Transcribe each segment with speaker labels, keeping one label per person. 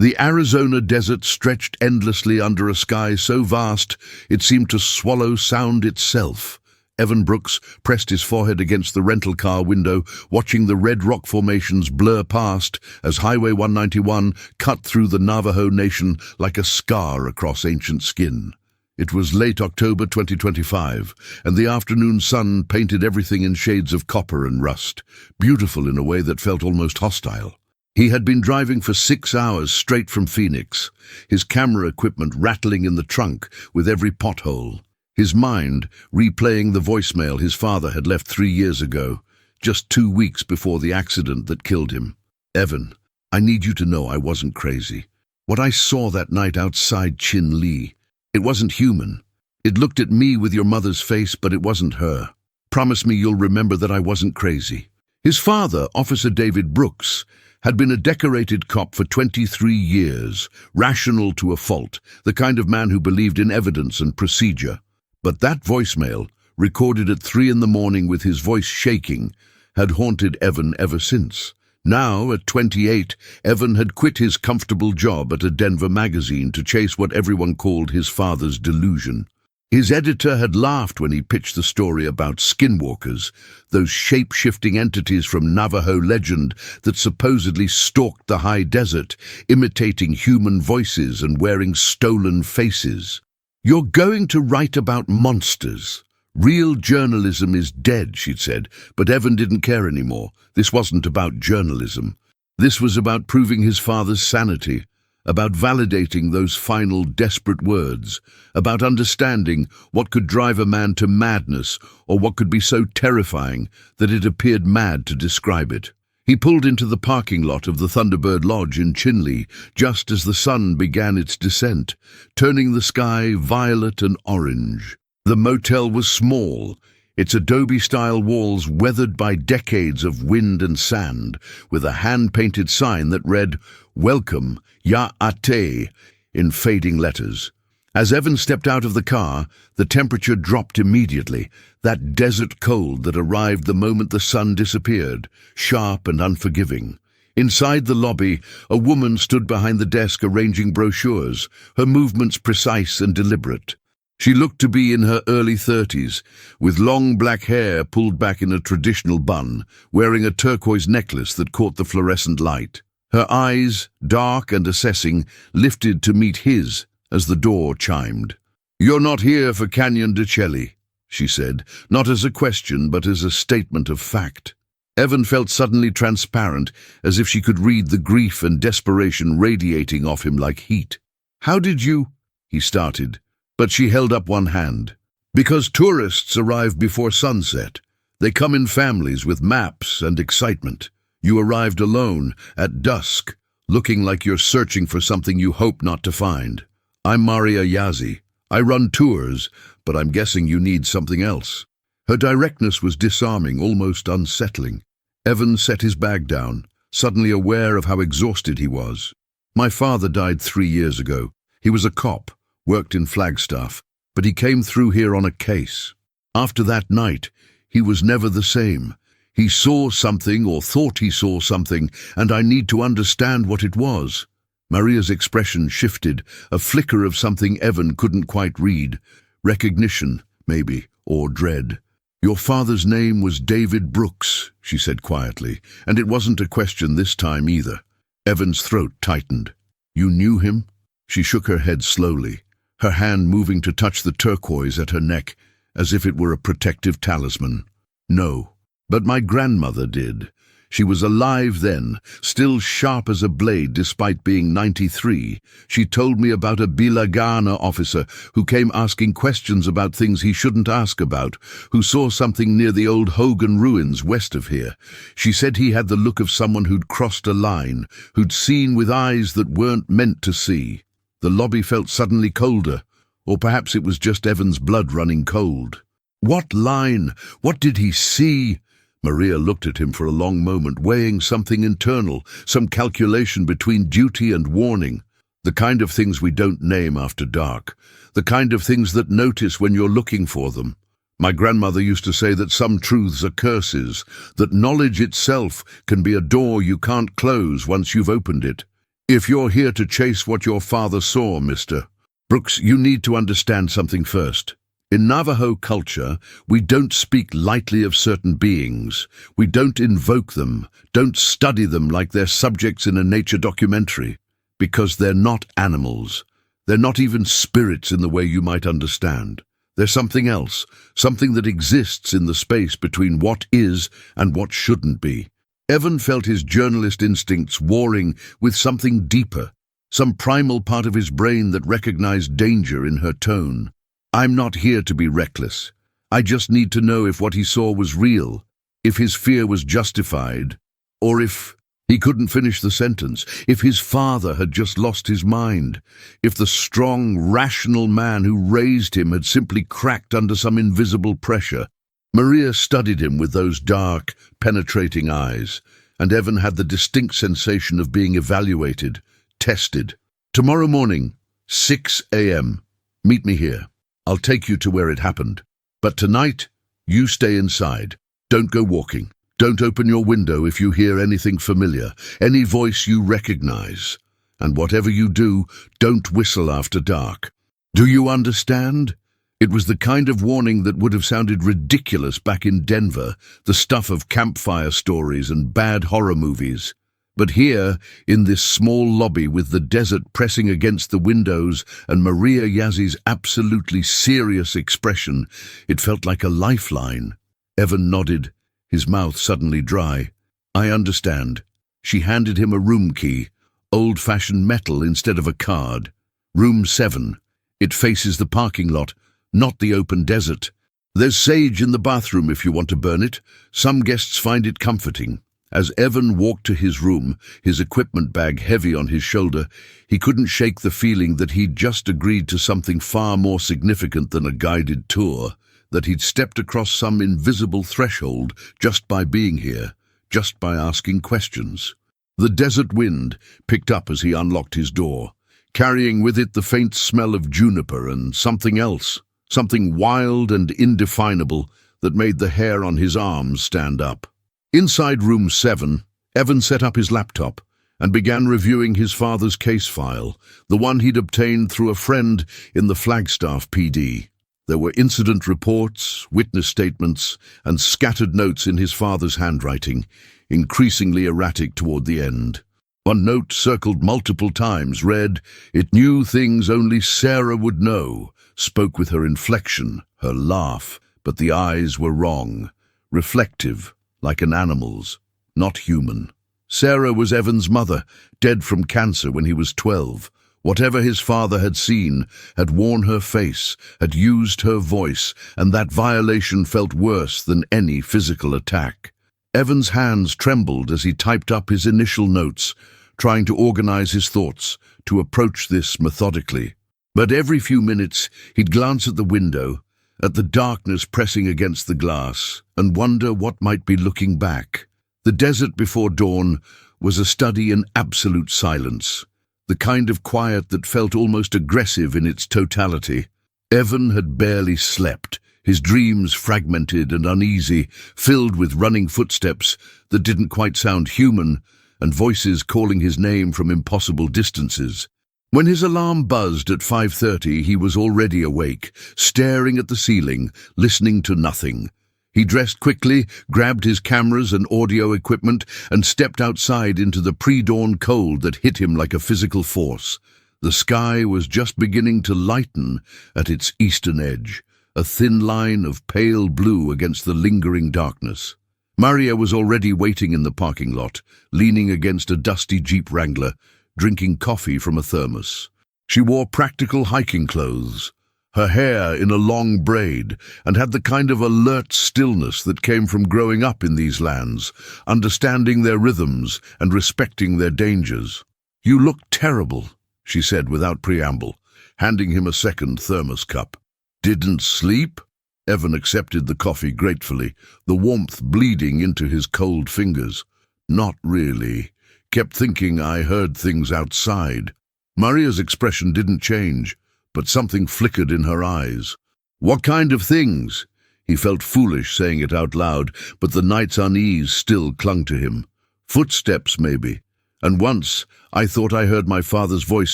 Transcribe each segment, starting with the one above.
Speaker 1: The Arizona desert stretched endlessly under a sky so vast it seemed to swallow sound itself. Evan Brooks pressed his forehead against the rental car window, watching the red rock formations blur past as Highway 191 cut through the Navajo Nation like a scar across ancient skin. It was late October 2025, and the afternoon sun painted everything in shades of copper and rust, beautiful in a way that felt almost hostile. He had been driving for 6 hours straight from Phoenix, his camera equipment rattling in the trunk with every pothole, his mind replaying the voicemail his father had left 3 years ago, just 2 weeks before the accident that killed him. "Evan, I need you to know I wasn't crazy. What I saw that night outside Chin Lee, it wasn't human. It looked at me with your mother's face, but it wasn't her. Promise me you'll remember that I wasn't crazy." His father, Officer David Brooks, had been a decorated cop for 23 years, rational to a fault, the kind of man who believed in evidence and procedure. But that voicemail, recorded at 3 in the morning with his voice shaking, had haunted Evan ever since. Now, at 28, Evan had quit his comfortable job at a Denver magazine to chase what everyone called his father's delusion. His editor had laughed when he pitched the story about Skinwalkers, those shape-shifting entities from Navajo legend that supposedly stalked the high desert, imitating human voices and wearing stolen faces. "You're going to write about monsters. Real journalism is dead," she'd said, but Evan didn't care anymore. This wasn't about journalism. This was about proving his father's sanity, about validating those final desperate words, about understanding what could drive a man to madness or what could be so terrifying that it appeared mad to describe it. He pulled into the parking lot of the Thunderbird Lodge in Chinle just as the sun began its descent, turning the sky violet and orange. The motel was small, its adobe-style walls weathered by decades of wind and sand, with a hand-painted sign that read, "Welcome, Ya-Ate," in fading letters. As Evan stepped out of the car, the temperature dropped immediately, that desert cold that arrived the moment the sun disappeared, sharp and unforgiving. Inside the lobby, a woman stood behind the desk arranging brochures, her movements precise and deliberate. She looked to be in her early 30s, with long black hair pulled back in a traditional bun, wearing a turquoise necklace that caught the fluorescent light. Her eyes, dark and assessing, lifted to meet his as the door chimed. "You're not here for Canyon de Chelly," she said, not as a question but as a statement of fact. Evan felt suddenly transparent, as if she could read the grief and desperation radiating off him like heat. "How did you—" he started. But she held up one hand. "Because tourists arrive before sunset. They come in families with maps and excitement. You arrived alone, at dusk, looking like you're searching for something you hope not to find. I'm Maria Yazzie. I run tours, but I'm guessing you need something else." Her directness was disarming, almost unsettling. Evan set his bag down, suddenly aware of how exhausted he was. "My father died 3 years ago. He was a cop. Worked in Flagstaff, but he came through here on a case. After that night, he was never the same. He saw something or thought he saw something, and I need to understand what it was." Maria's expression shifted, a flicker of something Evan couldn't quite read. Recognition, maybe, or dread. "Your father's name was David Brooks," she said quietly, and it wasn't a question this time either. Evan's throat tightened. "You knew him?" She shook her head slowly, her hand moving to touch the turquoise at her neck, as if it were a protective talisman. "No, but my grandmother did. She was alive then, still sharp as a blade despite being 93. She told me about a Bilagana officer who came asking questions about things he shouldn't ask about, who saw something near the old Hogan ruins west of here. She said he had the look of someone who'd crossed a line, who'd seen with eyes that weren't meant to see." The lobby felt suddenly colder, or perhaps it was just Evan's blood running cold. "What line? What did he see?" Maria looked at him for a long moment, weighing something internal, some calculation between duty and warning. The kind of things we don't name after dark. The kind of things that notice when you're looking for them. My grandmother used to say that some truths are curses, that knowledge itself can be a door you can't close once you've opened it. If you're here to chase what your father saw, Mr. Brooks, you need to understand something first. In Navajo culture, we don't speak lightly of certain beings. We don't invoke them, don't study them like they're subjects in a nature documentary, because they're not animals. They're not even spirits in the way you might understand. They're something else, something that exists in the space between what is and what shouldn't be. Evan felt his journalist instincts warring with something deeper, some primal part of his brain that recognized danger in her tone. I'm not here to be reckless. I just need to know if what he saw was real, if his fear was justified, or if he couldn't finish the sentence, if his father had just lost his mind, if the strong, rational man who raised him had simply cracked under some invisible pressure. Maria studied him with those dark, penetrating eyes, and Evan had the distinct sensation of being evaluated, tested. Tomorrow morning, 6 a.m. Meet me here. I'll take you to where it happened. But tonight, you stay inside. Don't go walking. Don't open your window if you hear anything familiar, any voice you recognize. And whatever you do, don't whistle after dark. Do you understand? It was the kind of warning that would have sounded ridiculous back in Denver, the stuff of campfire stories and bad horror movies. But here, in this small lobby with the desert pressing against the windows and Maria Yazzy's absolutely serious expression, it felt like a lifeline. Evan nodded, his mouth suddenly dry. I understand. She handed him a room key, old-fashioned metal instead of a card. Room 7. It faces the parking lot, not the open desert. There's sage in the bathroom if you want to burn it. Some guests find it comforting. As Evan walked to his room, his equipment bag heavy on his shoulder, he couldn't shake the feeling that he'd just agreed to something far more significant than a guided tour, that he'd stepped across some invisible threshold just by being here, just by asking questions. The desert wind picked up as he unlocked his door, carrying with it the faint smell of juniper and something else, something wild and indefinable that made the hair on his arms stand up. Inside room 7, Evan set up his laptop and began reviewing his father's case file, the one he'd obtained through a friend in the Flagstaff PD. There were incident reports, witness statements, and scattered notes in his father's handwriting, increasingly erratic toward the end. One note, circled multiple times, read, "It knew things only Sarah would know," spoke with her inflection, her laugh, but the eyes were wrong, reflective, like an animal's, not human. Sarah was Evan's mother, dead from cancer when he was 12. Whatever his father had seen had worn her face, had used her voice, and that violation felt worse than any physical attack. Evan's hands trembled as he typed up his initial notes, trying to organize his thoughts, to approach this methodically. But every few minutes he'd glance at the window, at the darkness pressing against the glass, and wonder what might be looking back. The desert before dawn was a study in absolute silence, the kind of quiet that felt almost aggressive in its totality. Evan had barely slept, his dreams fragmented and uneasy, filled with running footsteps that didn't quite sound human, and voices calling his name from impossible distances. When his alarm buzzed at 5:30, he was already awake, staring at the ceiling, listening to nothing. He dressed quickly, grabbed his cameras and audio equipment, and stepped outside into the pre-dawn cold that hit him like a physical force. The sky was just beginning to lighten at its eastern edge, a thin line of pale blue against the lingering darkness. Maria was already waiting in the parking lot, leaning against a dusty Jeep Wrangler, drinking coffee from a thermos. She wore practical hiking clothes, her hair in a long braid, and had the kind of alert stillness that came from growing up in these lands, understanding their rhythms and respecting their dangers. "You look terrible," she said without preamble, handing him a second thermos cup. "Didn't sleep?" Evan accepted the coffee gratefully, the warmth bleeding into his cold fingers. "Not really. Kept thinking I heard things outside." Maria's expression didn't change, but something flickered in her eyes. "What kind of things?" He felt foolish saying it out loud, but the night's unease still clung to him. "Footsteps, maybe. And once, I thought I heard my father's voice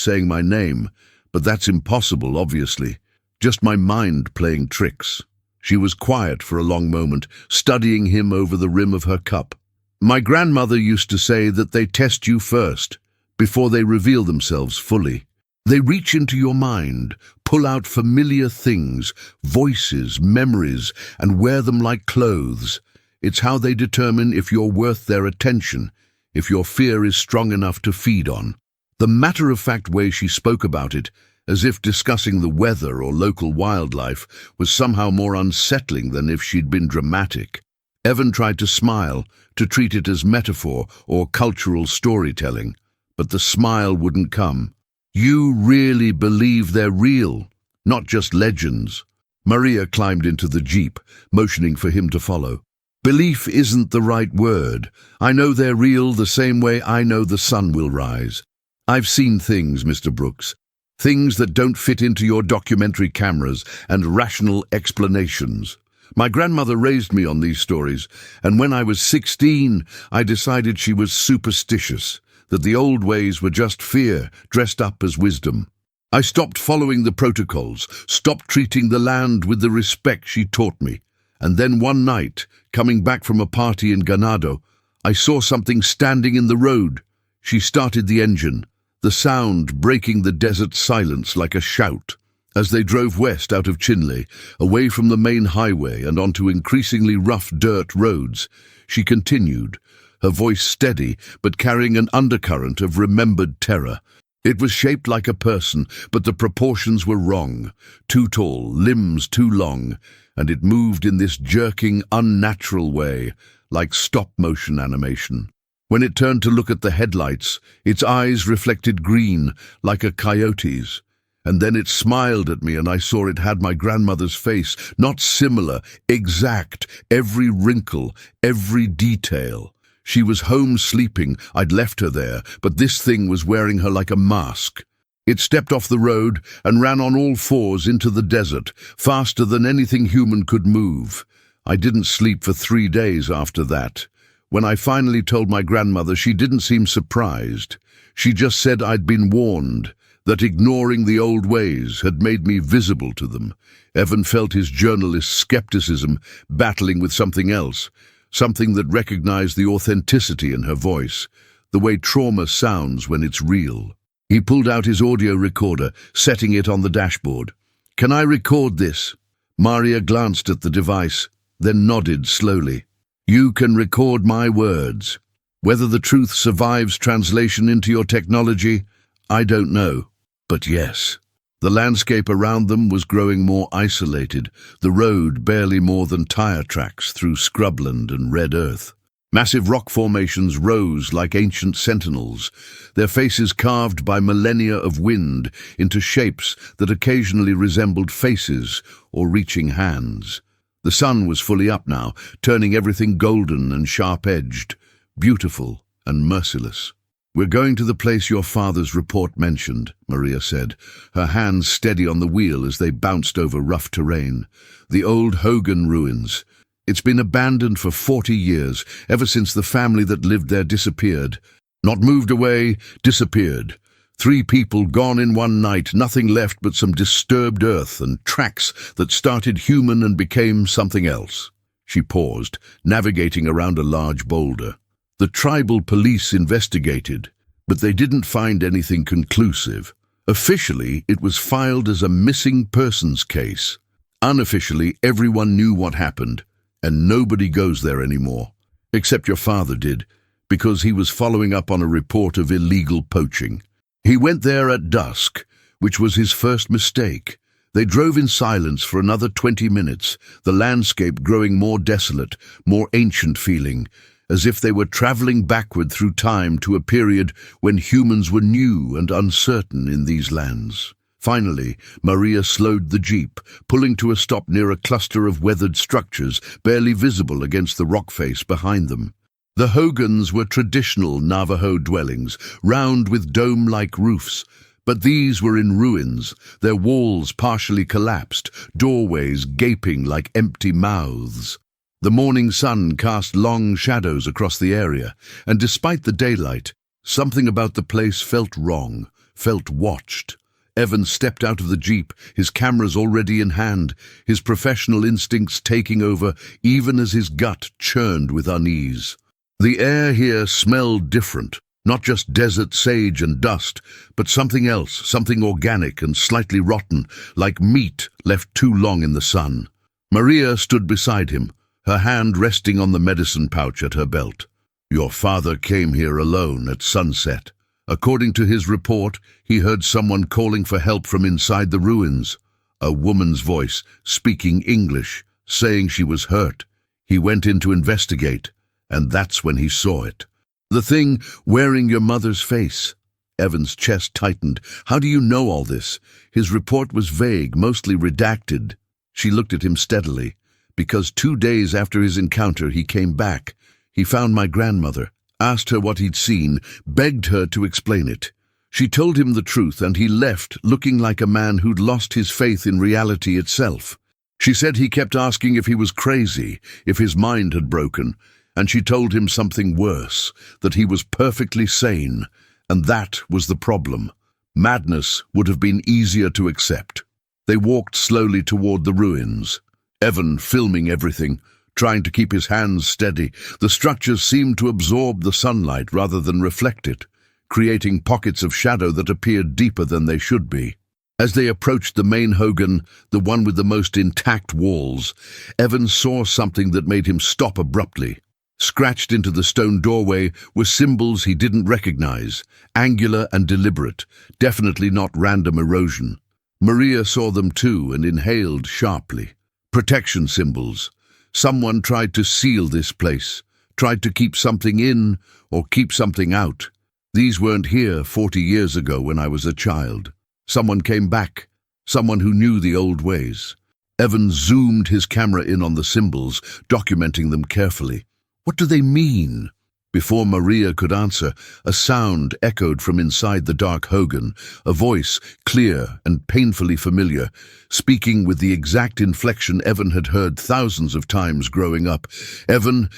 Speaker 1: saying my name, but that's impossible, obviously. Just my mind playing tricks. She was quiet for a long moment, studying him over the rim of her cup. My grandmother used to say that they test you first, before they reveal themselves fully. They reach into your mind, pull out familiar things, voices, memories, and wear them like clothes. It's how they determine if you're worth their attention, if your fear is strong enough to feed on. The matter-of-fact way she spoke about it, as if discussing the weather or local wildlife, was somehow more unsettling than if she'd been dramatic. Evan tried to smile, to treat it as metaphor or cultural storytelling, but the smile wouldn't come. You really believe they're real, not just legends. Maria climbed into the jeep, motioning for him to follow. Belief isn't the right word. I know they're real the same way I know the sun will rise. I've seen things, Mr. Brooks. Things that don't fit into your documentary cameras and rational explanations. My grandmother raised me on these stories, and when I was 16, I decided she was superstitious, that the old ways were just fear dressed up as wisdom. I stopped following the protocols, stopped treating the land with the respect she taught me. And then one night, coming back from a party in Ganado, I saw something standing in the road. She started the engine, the sound breaking the desert silence like a shout. As they drove west out of Chinle, away from the main highway and onto increasingly rough dirt roads, she continued, her voice steady but carrying an undercurrent of remembered terror. It was shaped like a person, but the proportions were wrong, too tall, limbs too long, and it moved in this jerking, unnatural way, like stop-motion animation. When it turned to look at the headlights, its eyes reflected green, like a coyote's. And then it smiled at me and I saw it had my grandmother's face, not similar, exact, every wrinkle, every detail. She was home sleeping, I'd left her there, but this thing was wearing her like a mask. It stepped off the road and ran on all fours into the desert, faster than anything human could move. I didn't sleep for 3 days after that. When I finally told my grandmother, she didn't seem surprised. She just said I'd been warned, that ignoring the old ways had made me visible to them. Evan felt his journalist's skepticism battling with something else, something that recognized the authenticity in her voice, the way trauma sounds when it's real. He pulled out his audio recorder, setting it on the dashboard. "Can I record this?" Maria glanced at the device, then nodded slowly. "You can record my words. Whether the truth survives translation into your technology, I don't know. But yes." The landscape around them was growing more isolated, the road barely more than tire tracks through scrubland and red earth. Massive rock formations rose like ancient sentinels, their faces carved by millennia of wind into shapes that occasionally resembled faces or reaching hands. The sun was fully up now, turning everything golden and sharp-edged, beautiful and merciless. "We're going to the place your father's report mentioned," Maria said, her hands steady on the wheel as they bounced over rough terrain. "The old Hogan ruins. It's been abandoned for 40 years, ever since the family that lived there disappeared. Not moved away, disappeared. 3 people gone in one night, nothing left but some disturbed earth and tracks that started human and became something else." She paused, navigating around a large boulder. "The tribal police investigated, but they didn't find anything conclusive. Officially, it was filed as a missing persons case. Unofficially, everyone knew what happened, and nobody goes there anymore. Except your father did, because he was following up on a report of illegal poaching. He went there at dusk, which was his first mistake. They drove in silence for another 20 minutes, the landscape growing more desolate, more ancient feeling, as if they were traveling backward through time to a period when humans were new and uncertain in these lands. Finally, Maria slowed the jeep, pulling to a stop near a cluster of weathered structures barely visible against the rock face behind them. The Hogans were traditional Navajo dwellings, round with dome-like roofs, but these were in ruins, their walls partially collapsed, doorways gaping like empty mouths. The morning sun cast long shadows across the area, and despite the daylight, Something about the place felt wrong, felt watched. Evan stepped out of the jeep, his cameras already in hand, his professional instincts taking over even as his gut churned with unease. The air here smelled different, not just desert sage and dust, but something else, something organic and slightly rotten, like meat left too long in the sun. Maria stood beside him, her hand resting on the medicine pouch at her belt. "Your father came here alone at sunset. According to his report, he heard someone calling for help from inside the ruins. A woman's voice, speaking English, saying she was hurt. He went in to investigate, and that's when he saw it. The thing wearing your mother's face." Evan's chest tightened. "How do you know all this?" His report was vague, mostly redacted. She looked at him steadily. "Because 2 days after his encounter, he came back. He found my grandmother, asked her what he'd seen, begged her to explain it. She told him the truth, and he left looking like a man who'd lost his faith in reality itself. She said he kept asking if he was crazy, if his mind had broken, and she told him something worse, that he was perfectly sane, and that was the problem. Madness would have been easier to accept." They walked slowly toward the ruins, Evan filming everything, trying to keep his hands steady. The structures seemed to absorb the sunlight rather than reflect it, creating pockets of shadow that appeared deeper than they should be. As they approached the main hogan, the one with the most intact walls, Evan saw something that made him stop abruptly. Scratched into the stone doorway were symbols he didn't recognize, angular and deliberate, definitely not random erosion. Maria saw them too and inhaled sharply. Protection symbols. Someone tried to seal this place, tried to keep something in or keep something out. These weren't here 40 years ago when I was a child. Someone came back, someone who knew the old ways. Evan zoomed his camera in on the symbols, documenting them carefully. "What do they mean?" Before Maria could answer, a sound echoed from inside the dark hogan, a voice, clear and painfully familiar, speaking with the exact inflection Evan had heard thousands of times growing up. "Evan,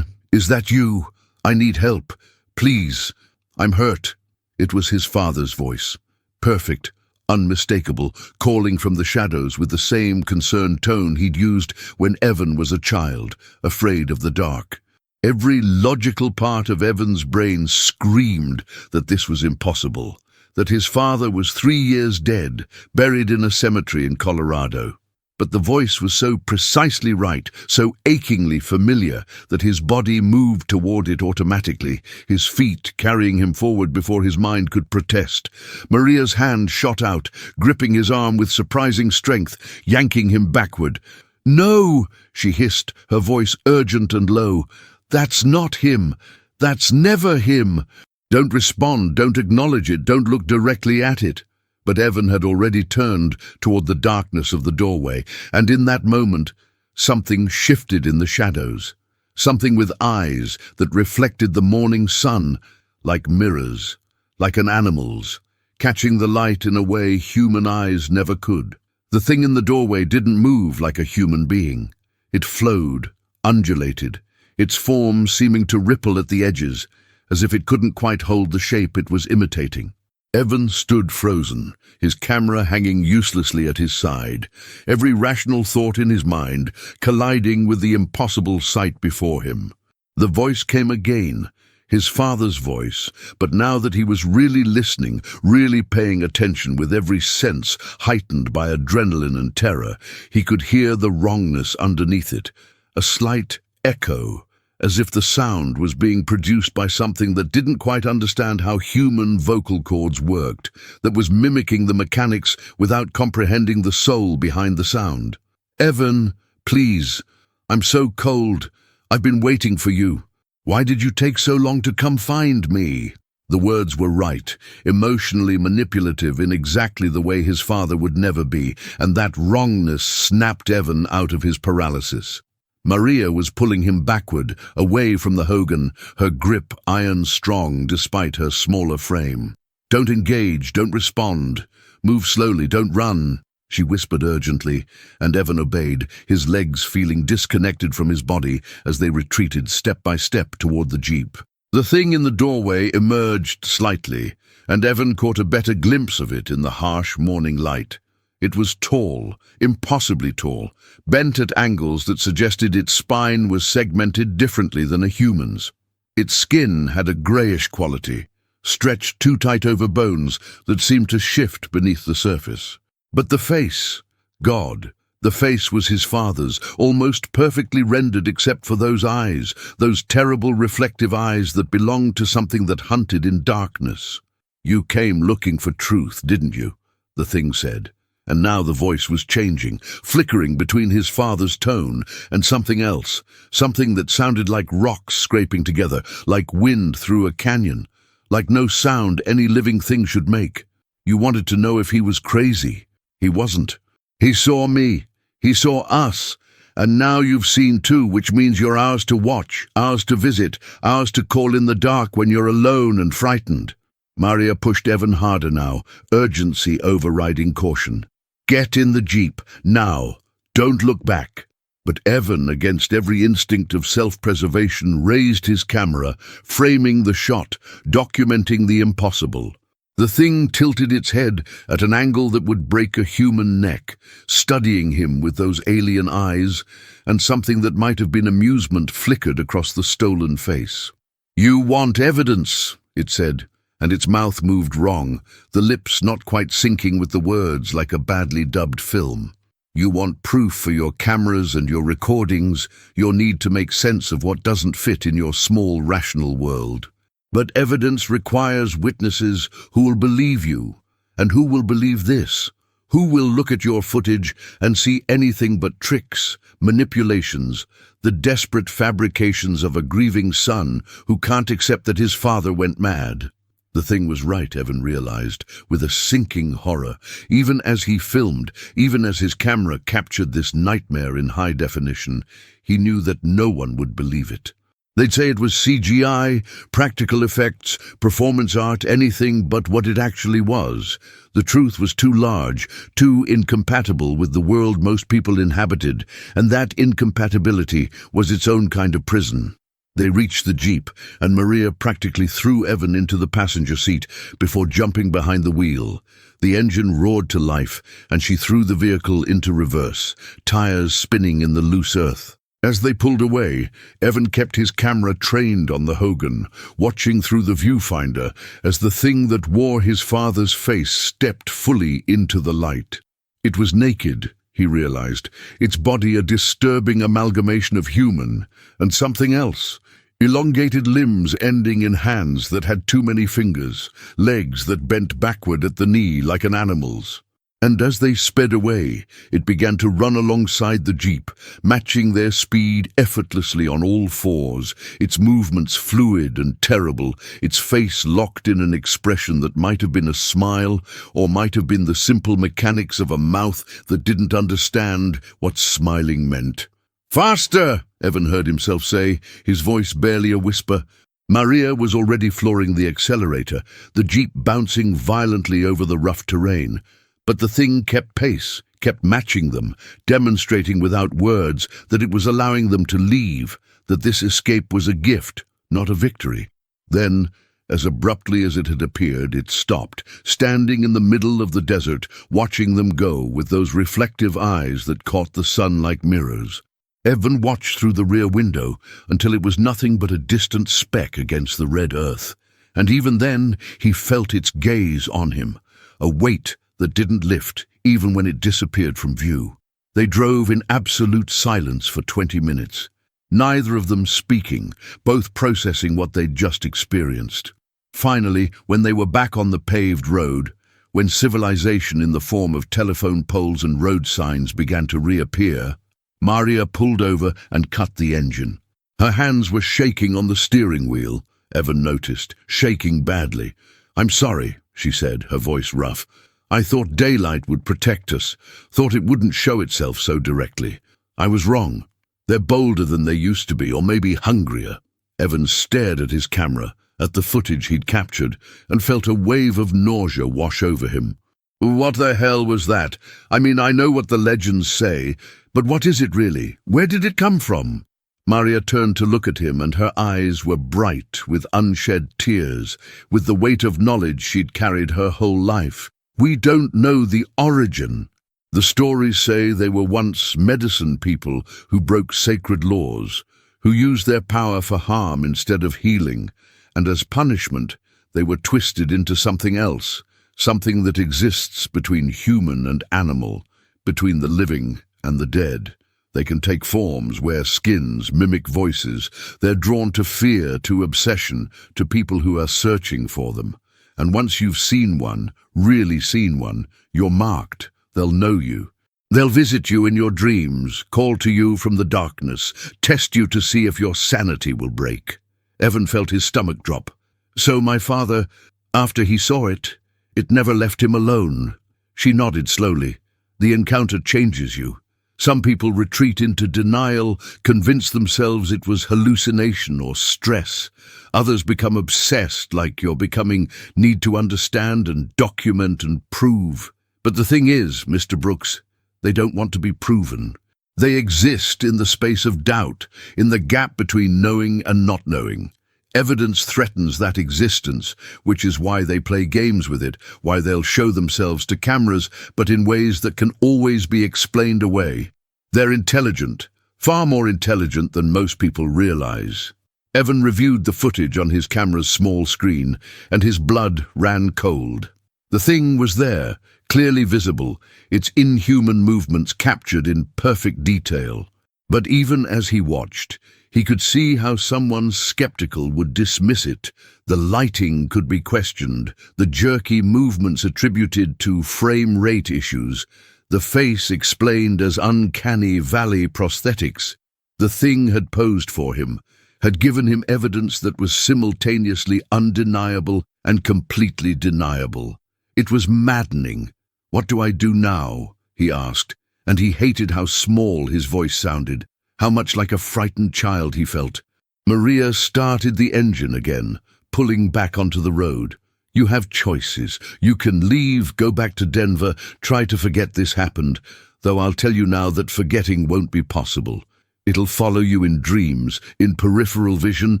Speaker 1: is that you? I need help. Please, I'm hurt." It was his father's voice. Perfect, unmistakable, calling from the shadows with the same concerned tone he'd used when Evan was a child, afraid of the dark. Every logical part of Evan's brain screamed that this was impossible, that his father was 3 years dead, buried in a cemetery in Colorado. But the voice was so precisely right, so achingly familiar, that his body moved toward it automatically, his feet carrying him forward before his mind could protest. Maria's hand shot out, gripping his arm with surprising strength, yanking him backward. "No!" she hissed, her voice urgent and low. "That's not him. That's never him. Don't respond, don't acknowledge it, don't look directly at it." But Evan had already turned toward the darkness of the doorway, and in that moment, something shifted in the shadows. Something with eyes that reflected the morning sun, like mirrors, like an animal's, catching the light in a way human eyes never could. The thing in the doorway didn't move like a human being. It flowed, undulated, its form seeming to ripple at the edges, as if it couldn't quite hold the shape it was imitating. Evan stood frozen, his camera hanging uselessly at his side, every rational thought in his mind colliding with the impossible sight before him. The voice came again, his father's voice, but now that he was really listening, really paying attention with every sense heightened by adrenaline and terror, he could hear the wrongness underneath it, a slight echo, as if the sound was being produced by something that didn't quite understand how human vocal cords worked, that was mimicking the mechanics without comprehending the soul behind the sound. "Evan, please, I'm so cold. I've been waiting for you. Why did you take so long to come find me?" The words were right, emotionally manipulative in exactly the way his father would never be, and that wrongness snapped Evan out of his paralysis. Maria was pulling him backward, away from the hogan, her grip iron-strong despite her smaller frame. "Don't engage, don't respond. Move slowly, don't run," she whispered urgently, and Evan obeyed, his legs feeling disconnected from his body as they retreated step by step toward the jeep. The thing in the doorway emerged slightly, and Evan caught a better glimpse of it in the harsh morning light. It was tall, impossibly tall, bent at angles that suggested its spine was segmented differently than a human's. Its skin had a greyish quality, stretched too tight over bones that seemed to shift beneath the surface. But the face, God, the face was his father's, almost perfectly rendered except for those eyes, those terrible reflective eyes that belonged to something that hunted in darkness. "You came looking for truth, didn't you?" the thing said. And now the voice was changing, flickering between his father's tone and something else, something that sounded like rocks scraping together, like wind through a canyon, like no sound any living thing should make. You wanted to know if he was crazy. He wasn't. He saw me. He saw us. And now you've seen too, which means you're ours to watch, ours to visit, ours to call in the dark when you're alone and frightened. Maria pushed Evan harder now, urgency overriding caution. "Get in the jeep, now. Don't look back." But Evan, against every instinct of self-preservation, raised his camera, framing the shot, documenting the impossible. The thing tilted its head at an angle that would break a human neck, studying him with those alien eyes, and something that might have been amusement flickered across the stolen face. "You want evidence," it said, and its mouth moved wrong, the lips not quite syncing with the words like a badly dubbed film. "You want proof for your cameras and your recordings, your need to make sense of what doesn't fit in your small, rational world. But evidence requires witnesses who will believe you. And who will believe this? Who will look at your footage and see anything but tricks, manipulations, the desperate fabrications of a grieving son who can't accept that his father went mad?" The thing was right, Evan realized, with a sinking horror. Even as he filmed, even as his camera captured this nightmare in high definition, he knew that no one would believe it. They'd say it was CGI, practical effects, performance art, anything but what it actually was. The truth was too large, too incompatible with the world most people inhabited, and that incompatibility was its own kind of prison. They reached the jeep, and Maria practically threw Evan into the passenger seat before jumping behind the wheel. The engine roared to life, and she threw the vehicle into reverse, tires spinning in the loose earth. As they pulled away, Evan kept his camera trained on the Hogan, watching through the viewfinder as the thing that wore his father's face stepped fully into the light. It was naked, he realized, its body a disturbing amalgamation of human and something else. Elongated limbs ending in hands that had too many fingers, legs that bent backward at the knee like an animal's. And as they sped away, it began to run alongside the jeep, matching their speed effortlessly on all fours, its movements fluid and terrible, its face locked in an expression that might have been a smile or might have been the simple mechanics of a mouth that didn't understand what smiling meant. "Faster!" Evan heard himself say, his voice barely a whisper. Maria was already flooring the accelerator, the jeep bouncing violently over the rough terrain. But the thing kept pace, kept matching them, demonstrating without words that it was allowing them to leave, that this escape was a gift, not a victory. Then, as abruptly as it had appeared, it stopped, standing in the middle of the desert, watching them go with those reflective eyes that caught the sun like mirrors. Evan watched through the rear window until it was nothing but a distant speck against the red earth. And even then, he felt its gaze on him, a weight that didn't lift, even when it disappeared from view. They drove in absolute silence for 20 minutes, neither of them speaking, both processing what they'd just experienced. Finally, when they were back on the paved road, when civilization in the form of telephone poles and road signs began to reappear, Maria pulled over and cut the engine. Her hands were shaking on the steering wheel, Evan noticed, shaking badly. "I'm sorry," she said, her voice rough. "I thought daylight would protect us, thought it wouldn't show itself so directly. I was wrong. They're bolder than they used to be, or maybe hungrier." Evan stared at his camera, at the footage he'd captured, and felt a wave of nausea wash over him. "What the hell was that? I mean, I know what the legends say, but what is it really? Where did it come from?" Maria turned to look at him, and her eyes were bright with unshed tears, with the weight of knowledge she'd carried her whole life. "We don't know the origin. The stories say they were once medicine people who broke sacred laws, who used their power for harm instead of healing, and as punishment they were twisted into something else, something that exists between human and animal, between the living and the dead. They can take forms, wear skins, mimic voices. They're drawn to fear, to obsession, to people who are searching for them. And once you've seen one, really seen one, you're marked. They'll know you. They'll visit you in your dreams, call to you from the darkness, test you to see if your sanity will break." Evan felt his stomach drop. "So my father, after he saw it, it never left him alone." She nodded slowly. "The encounter changes you. Some people retreat into denial, convince themselves it was hallucination or stress. Others become obsessed, like you're becoming, need to understand and document and prove. But the thing is, Mr. Brooks, they don't want to be proven. They exist in the space of doubt, in the gap between knowing and not knowing. Evidence threatens that existence, which is why they play games with it, why they'll show themselves to cameras, but in ways that can always be explained away. They're intelligent, far more intelligent than most people realize." Evan reviewed the footage on his camera's small screen, and his blood ran cold. The thing was there, clearly visible, its inhuman movements captured in perfect detail. But even as he watched, he could see how someone skeptical would dismiss it. The lighting could be questioned, the jerky movements attributed to frame rate issues, the face explained as uncanny valley prosthetics. The thing had posed for him, had given him evidence that was simultaneously undeniable and completely deniable. It was maddening. "What do I do now?" he asked, and he hated how small his voice sounded. How much like a frightened child he felt. Maria started the engine again, pulling back onto the road. "You have choices. You can leave, go back to Denver, try to forget this happened, though I'll tell you now that forgetting won't be possible. It'll follow you in dreams, in peripheral vision,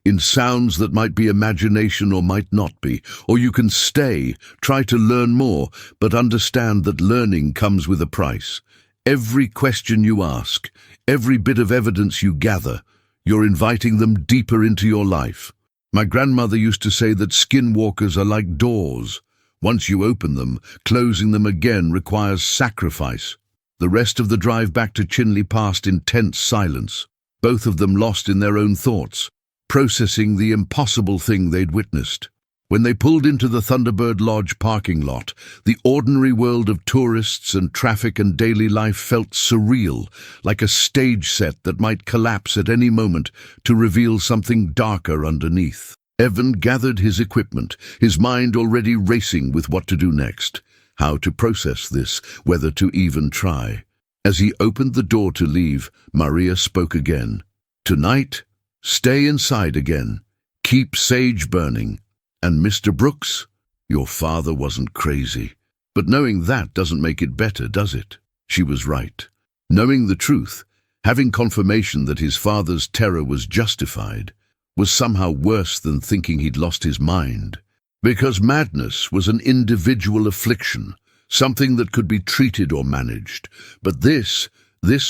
Speaker 1: in sounds that might be imagination or might not be. Or you can stay, try to learn more, but understand that learning comes with a price. Every question you ask, every bit of evidence you gather, you're inviting them deeper into your life. My grandmother used to say that skinwalkers are like doors. Once you open them, closing them again requires sacrifice." The rest of the drive back to Chinley passed in tense silence, both of them lost in their own thoughts, processing the impossible thing they'd witnessed. When they pulled into the Thunderbird Lodge parking lot, the ordinary world of tourists and traffic and daily life felt surreal, like a stage set that might collapse at any moment to reveal something darker underneath. Evan gathered his equipment, his mind already racing with what to do next, how to process this, whether to even try. As he opened the door to leave, Maria spoke again. "Tonight, stay inside again. Keep sage burning. And Mr. Brooks, your father wasn't crazy. But knowing that doesn't make it better, does it?" She was right. Knowing the truth, having confirmation that his father's terror was justified, was somehow worse than thinking he'd lost his mind. Because madness was an individual affliction, something that could be treated or managed. But this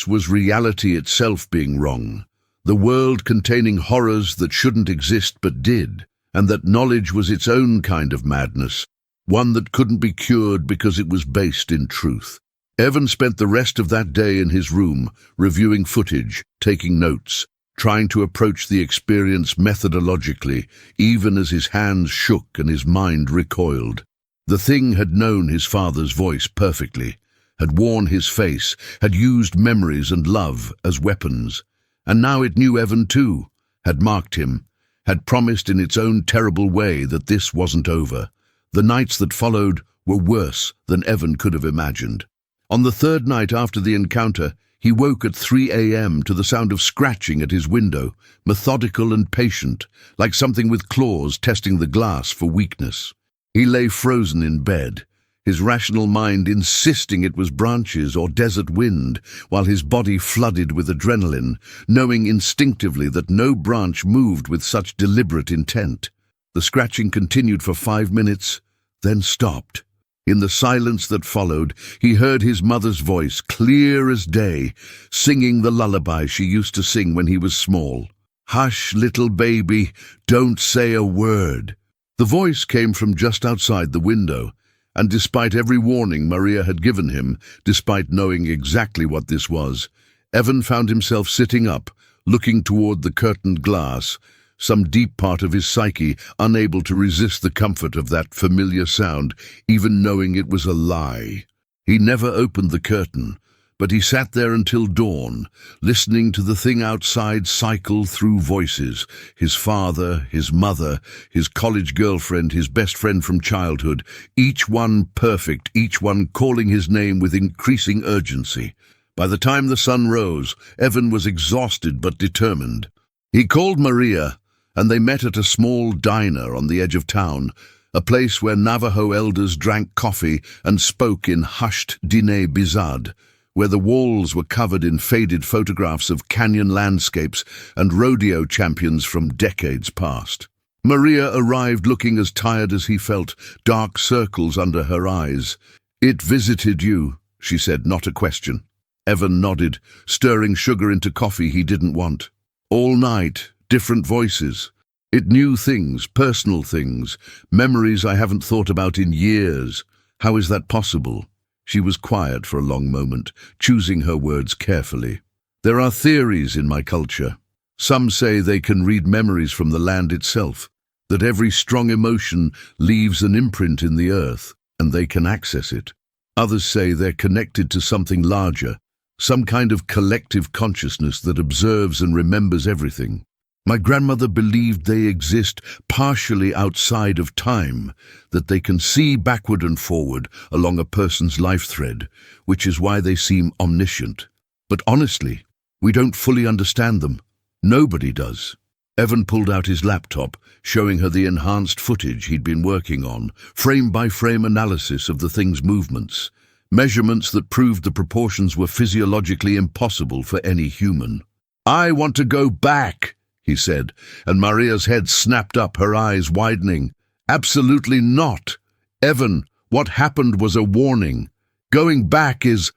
Speaker 1: was reality itself being wrong. The world containing horrors that shouldn't exist but did. And that knowledge was its own kind of madness, one that couldn't be cured because it was based in truth. Evan spent the rest of that day in his room, reviewing footage, taking notes, trying to approach the experience methodologically, even as his hands shook and his mind recoiled. The thing had known his father's voice perfectly, had worn his face, had used memories and love as weapons. And now it knew Evan too, had marked him, had promised in its own terrible way that this wasn't over. The nights that followed were worse than Evan could have imagined. On the third night after the encounter, he woke at 3 a.m. to the sound of scratching at his window, methodical and patient, like something with claws testing the glass for weakness. He lay frozen in bed, his rational mind insisting it was branches or desert wind, while his body flooded with adrenaline, knowing instinctively that no branch moved with such deliberate intent. The scratching continued for 5 minutes, then stopped. In the silence that followed, he heard his mother's voice, clear as day, singing the lullaby she used to sing when he was small. "Hush, little baby, don't say a word." The voice came from just outside the window, and despite every warning Maria had given him, despite knowing exactly what this was, Evan found himself sitting up, looking toward the curtained glass, some deep part of his psyche unable to resist the comfort of that familiar sound, even knowing it was a lie. He never opened the curtain, but he sat there until dawn, listening to the thing outside cycle through voices, his father, his mother, his college girlfriend, his best friend from childhood, each one perfect, each one calling his name with increasing urgency. By the time the sun rose, Evan was exhausted but determined. He called Maria, and they met at a small diner on the edge of town, a place where Navajo elders drank coffee and spoke in hushed dîner bizarre, where the walls were covered in faded photographs of canyon landscapes and rodeo champions from decades past. Maria arrived looking as tired as he felt, dark circles under her eyes. "It visited you," she said, not a question. Evan nodded, stirring sugar into coffee he didn't want. All night, different voices. It knew things, personal things, memories I haven't thought about in years. How is that possible? She was quiet for a long moment, choosing her words carefully. There are theories in my culture. Some say they can read memories from the land itself, that every strong emotion leaves an imprint in the earth, and they can access it. Others say they're connected to something larger, some kind of collective consciousness that observes and remembers everything. My grandmother believed they exist partially outside of time, that they can see backward and forward along a person's life thread, which is why they seem omniscient. But honestly, we don't fully understand them. Nobody does. Evan pulled out his laptop, showing her the enhanced footage he'd been working on, frame-by-frame analysis of the thing's movements, measurements that proved the proportions were physiologically impossible for any human. "I want to go back," he said, and Maria's head snapped up, her eyes widening. "Absolutely not. Evan, what happened was a warning. Going back is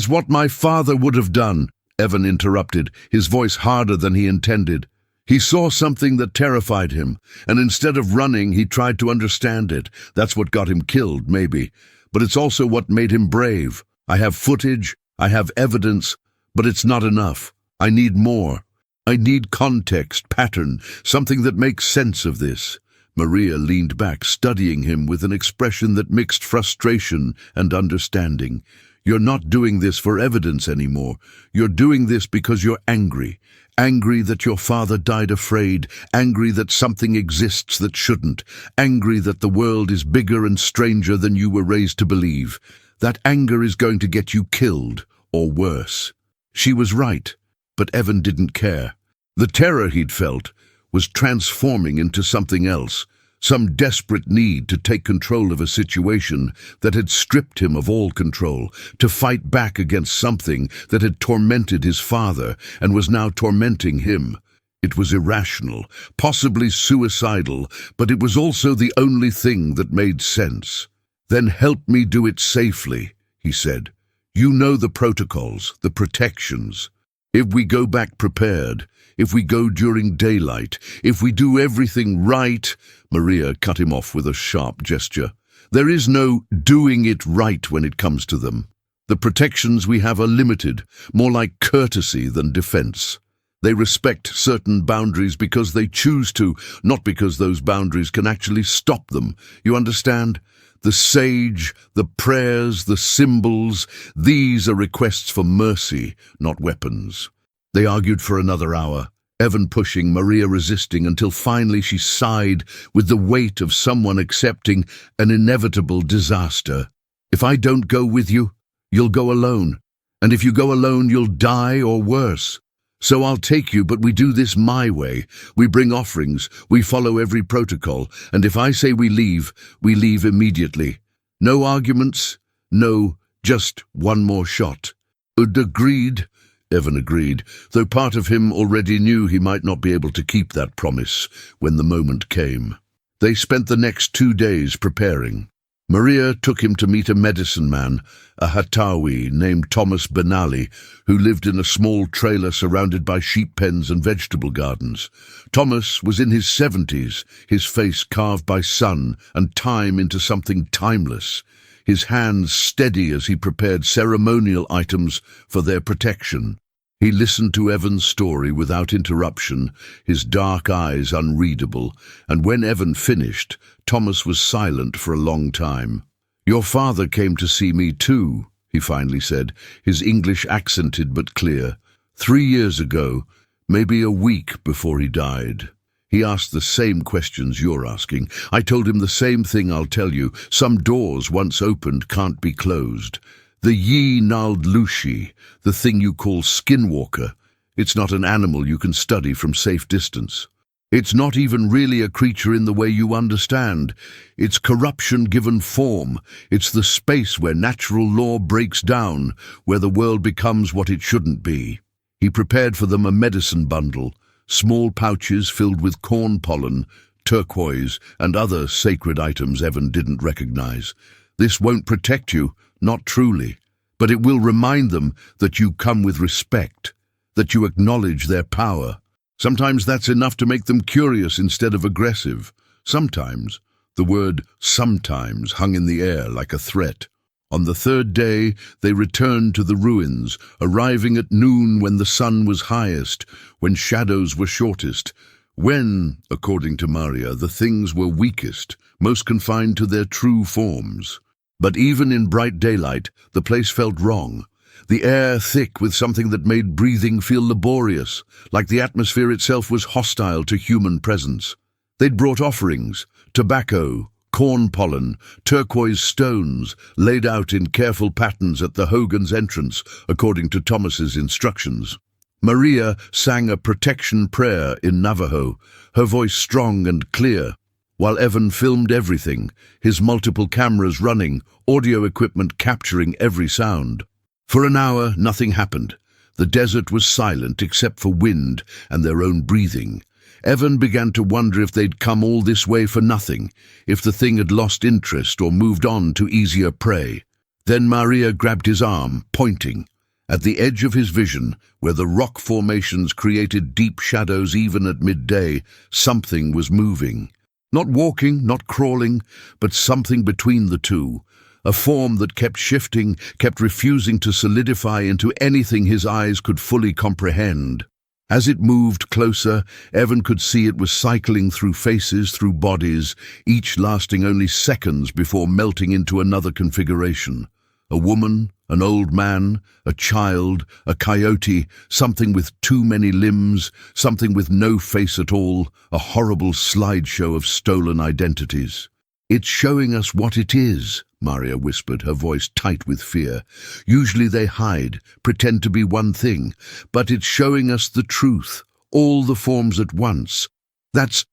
Speaker 1: what my father would have done," Evan interrupted, his voice harder than he intended. "He saw something that terrified him, and instead of running, he tried to understand it. That's what got him killed, maybe. But it's also what made him brave. I have footage, I have evidence, but it's not enough. I need more. I need context, pattern, something that makes sense of this." Maria leaned back, studying him with an expression that mixed frustration and understanding. "You're not doing this for evidence anymore. You're doing this because you're angry. Angry that your father died afraid, angry that something exists that shouldn't, angry that the world is bigger and stranger than you were raised to believe. That anger is going to get you killed, or worse." She was right, but Evan didn't care. The terror he'd felt was transforming into something else, some desperate need to take control of a situation that had stripped him of all control, to fight back against something that had tormented his father and was now tormenting him. It was irrational, possibly suicidal, but it was also the only thing that made sense. "Then help me do it safely," he said. "You know the protocols, the protections. If we go back prepared, if we go during daylight, if we do everything right—" Maria cut him off with a sharp gesture. "There is no doing it right when it comes to them. The protections we have are limited, more like courtesy than defense. They respect certain boundaries because they choose to, not because those boundaries can actually stop them. You understand? The sage, the prayers, the symbols, these are requests for mercy, not weapons." They argued for another hour, Evan pushing, Maria resisting, until finally she sighed with the weight of someone accepting an inevitable disaster. "If I don't go with you, you'll go alone. And if you go alone, you'll die or worse. So I'll take you, but we do this my way. We bring offerings, we follow every protocol, and if I say we leave immediately. No arguments, no, just one more shot. Agreed, Evan agreed, though part of him already knew he might not be able to keep that promise when the moment came. They spent the next 2 days preparing. Maria took him to meet a medicine man, a Hatawi named Thomas Benali, who lived in a small trailer surrounded by sheep pens and vegetable gardens. Thomas was in his 70s, his face carved by sun and time into something timeless, his hands steady as he prepared ceremonial items for their protection. He listened to Evan's story without interruption, his dark eyes unreadable, and when Evan finished, Thomas was silent for a long time. "Your father came to see me too," he finally said, his English accented but clear. "3 years ago, maybe a week before he died. He asked the same questions you're asking. I told him the same thing I'll tell you. Some doors once opened can't be closed. The Yi Nald Lushi, the thing you call Skinwalker, it's not an animal you can study from safe distance. It's not even really a creature in the way you understand. It's corruption given form. It's the space where natural law breaks down, where the world becomes what it shouldn't be." He prepared for them a medicine bundle, small pouches filled with corn pollen, turquoise, and other sacred items Evan didn't recognize. "This won't protect you, not truly, but it will remind them that you come with respect, that you acknowledge their power. Sometimes that's enough to make them curious instead of aggressive. Sometimes." The word "sometimes" hung in the air like a threat. On the 3rd day, they returned to the ruins, arriving at noon when the sun was highest, when shadows were shortest, when, according to Maria, the things were weakest, most confined to their true forms. But even in bright daylight, the place felt wrong. The air thick with something that made breathing feel laborious, like the atmosphere itself was hostile to human presence. They'd brought offerings, tobacco, corn pollen, turquoise stones, laid out in careful patterns at the Hogan's entrance, according to Thomas's instructions. Maria sang a protection prayer in Navajo, her voice strong and clear, while Evan filmed everything, his multiple cameras running, audio equipment capturing every sound. For an hour, nothing happened. The desert was silent except for wind and their own breathing. Evan began to wonder if they'd come all this way for nothing, if the thing had lost interest or moved on to easier prey. Then Maria grabbed his arm, pointing. At the edge of his vision, where the rock formations created deep shadows even at midday, something was moving. Not walking, not crawling, but something between the two. A form that kept shifting, kept refusing to solidify into anything his eyes could fully comprehend. As it moved closer, Evan could see it was cycling through faces, through bodies, each lasting only seconds before melting into another configuration. A woman, an old man, a child, a coyote, something with too many limbs, something with no face at all, a horrible slideshow of stolen identities. "It's showing us what it is," Maria whispered, her voice tight with fear. "Usually they hide, pretend to be one thing, but it's showing us the truth, all the forms at once. That's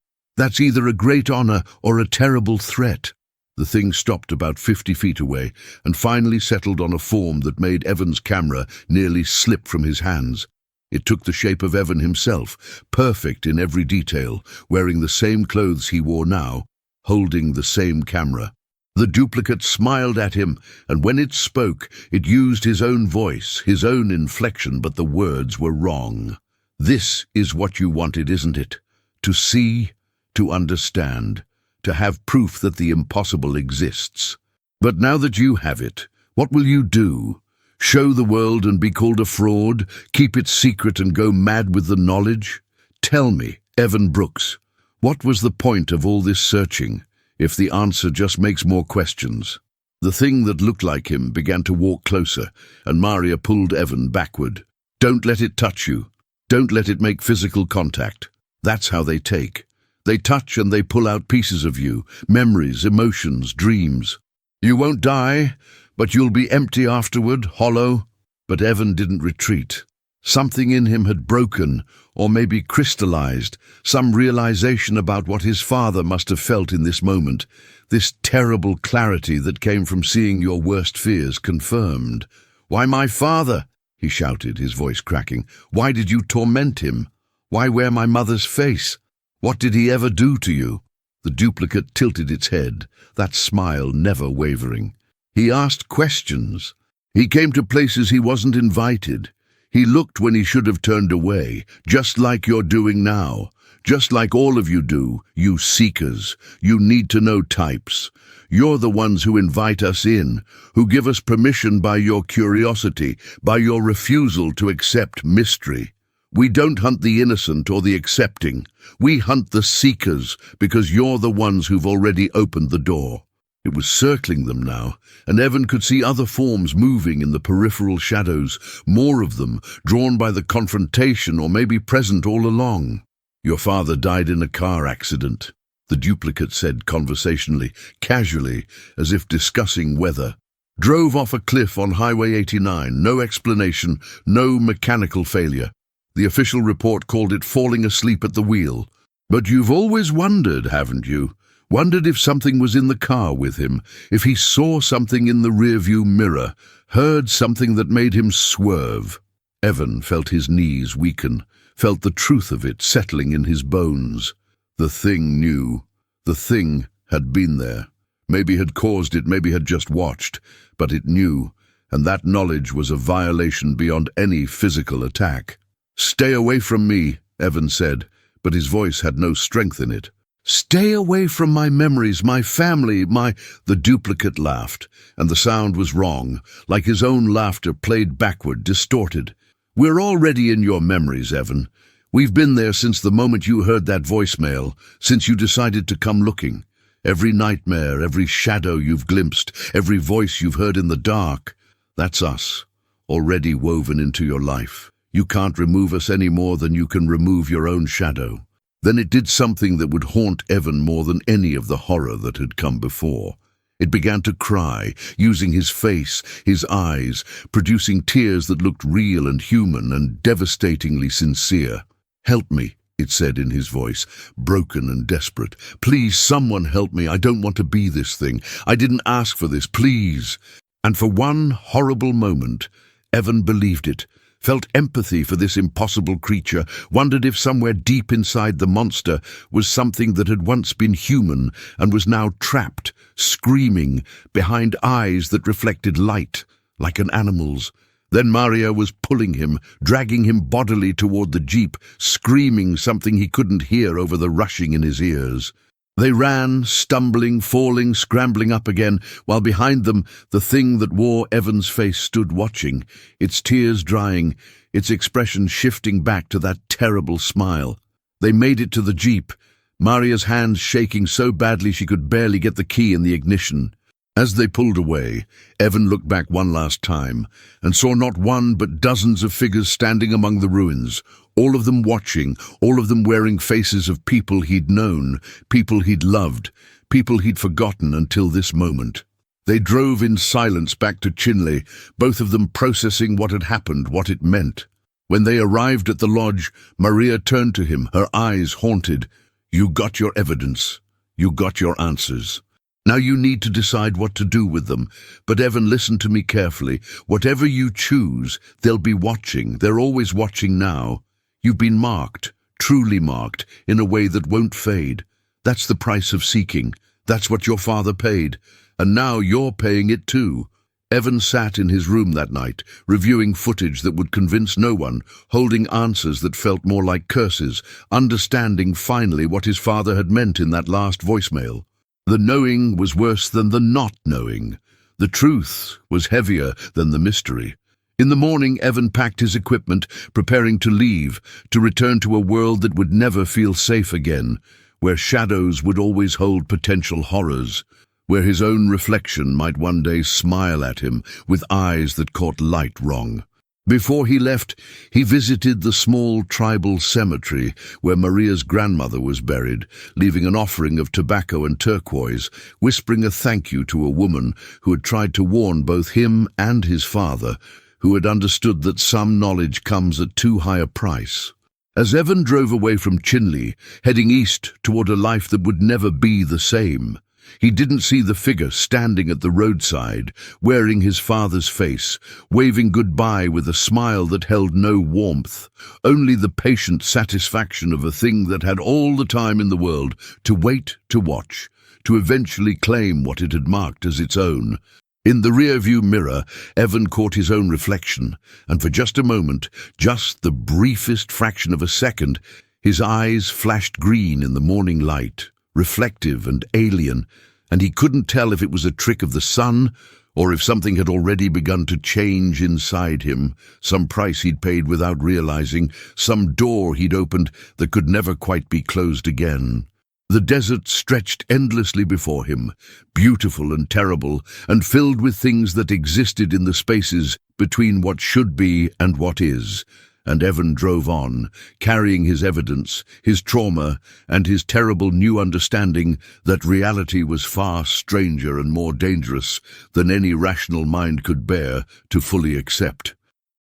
Speaker 1: either a great honor or a terrible threat." The thing stopped about 50 feet away and finally settled on a form that made Evan's camera nearly slip from his hands. It took the shape of Evan himself, perfect in every detail, wearing the same clothes he wore now, holding the same camera. The duplicate smiled at him, and when it spoke, it used his own voice, his own inflection, but the words were wrong. "This is what you wanted, isn't it? To see, to understand, to have proof that the impossible exists. But now that you have it, what will you do? Show the world and be called a fraud? Keep it secret and go mad with the knowledge? Tell me, Evan Brooks, what was the point of all this searching, if the answer just makes more questions?" The thing that looked like him began to walk closer, and Maria pulled Evan backward. "Don't let it touch you. Don't let it make physical contact. That's how they take. They touch and they pull out pieces of you, memories, emotions, dreams. You won't die, but you'll be empty afterward, hollow." But Evan didn't retreat. Something in him had broken, or maybe crystallized, some realization about what his father must have felt in this moment, this terrible clarity that came from seeing your worst fears confirmed. "Why, my father?" he shouted, his voice cracking. "Why did you torment him? Why wear my mother's face? What did he ever do to you?" The duplicate tilted its head, that smile never wavering. "He asked questions. He came to places he wasn't invited. He looked when he should have turned away, just like you're doing now. Just like all of you do, you seekers, you need-to-know types. You're the ones who invite us in, who give us permission by your curiosity, by your refusal to accept mystery. We don't hunt the innocent or the accepting. We hunt the seekers, because you're the ones who've already opened the door." It was circling them now, and Evan could see other forms moving in the peripheral shadows, more of them, drawn by the confrontation or maybe present all along. "Your father died in a car accident," the duplicate said conversationally, casually, as if discussing weather. "Drove off a cliff on Highway 89, no explanation, no mechanical failure. The official report called it falling asleep at the wheel. But you've always wondered, haven't you? Wondered if something was in the car with him, if he saw something in the rearview mirror, heard something that made him swerve." Evan felt his knees weaken, felt the truth of it settling in his bones. The thing knew. The thing had been there. Maybe had caused it, maybe had just watched, but it knew, and that knowledge was a violation beyond any physical attack. "Stay away from me," Evan said, but his voice had no strength in it. "Stay away from my memories, my family, my—" The duplicate laughed, and the sound was wrong, like his own laughter played backward, distorted. "We're already in your memories, Evan. We've been there since the moment you heard that voicemail, since you decided to come looking. Every nightmare, every shadow you've glimpsed, every voice you've heard in the dark, that's us, already woven into your life. You can't remove us any more than you can remove your own shadow." Then it did something that would haunt Evan more than any of the horror that had come before. It began to cry, using his face, his eyes, producing tears that looked real and human and devastatingly sincere. "Help me," it said in his voice, broken and desperate. "Please, someone help me. I don't want to be this thing. I didn't ask for this, please." And for one horrible moment, Evan believed it, felt empathy for this impossible creature, wondered if somewhere deep inside the monster was something that had once been human and was now trapped, screaming, behind eyes that reflected light, like an animal's. Then Maria was pulling him, dragging him bodily toward the jeep, screaming something he couldn't hear over the rushing in his ears. They ran, stumbling, falling, scrambling up again, while behind them the thing that wore Evan's face stood watching, its tears drying, its expression shifting back to that terrible smile. They made it to the jeep, Maria's hands shaking so badly she could barely get the key in the ignition. As they pulled away, Evan looked back one last time and saw not one but dozens of figures standing among the ruins, all of them watching, all of them wearing faces of people he'd known, people he'd loved, people he'd forgotten until this moment. They drove in silence back to Chinley, both of them processing what had happened, what it meant. When they arrived at the lodge, Maria turned to him, her eyes haunted. "You got your evidence. You got your answers. Now you need to decide what to do with them. But Evan, listen to me carefully. Whatever you choose, they'll be watching. They're always watching now. You've been marked, truly marked, in a way that won't fade. That's the price of seeking. That's what your father paid. And now you're paying it too." Evan sat in his room that night, reviewing footage that would convince no one, holding answers that felt more like curses, understanding finally what his father had meant in that last voicemail. The knowing was worse than the not knowing. The truth was heavier than the mystery. In the morning, Evan packed his equipment, preparing to leave, to return to a world that would never feel safe again, where shadows would always hold potential horrors, where his own reflection might one day smile at him with eyes that caught light wrong. Before he left, he visited the small tribal cemetery where Maria's grandmother was buried, leaving an offering of tobacco and turquoise, whispering a thank you to a woman who had tried to warn both him and his father, who had understood that some knowledge comes at too high a price. As Evan drove away from Chinley, heading east toward a life that would never be the same, He didn't see the figure standing at the roadside, wearing his father's face, waving goodbye with a smile that held no warmth, only the patient satisfaction of a thing that had all the time in the world to wait, to watch, to eventually claim what it had marked as its own. In the rearview mirror, Evan caught his own reflection, and for just a moment, just the briefest fraction of a second, his eyes flashed green in the morning light, reflective and alien, and he couldn't tell if it was a trick of the sun or if something had already begun to change inside him, some price he'd paid without realizing, some door he'd opened that could never quite be closed again. The desert stretched endlessly before him, beautiful and terrible, and filled with things that existed in the spaces between what should be and what is. And Evan drove on, carrying his evidence, his trauma, and his terrible new understanding that reality was far stranger and more dangerous than any rational mind could bear to fully accept.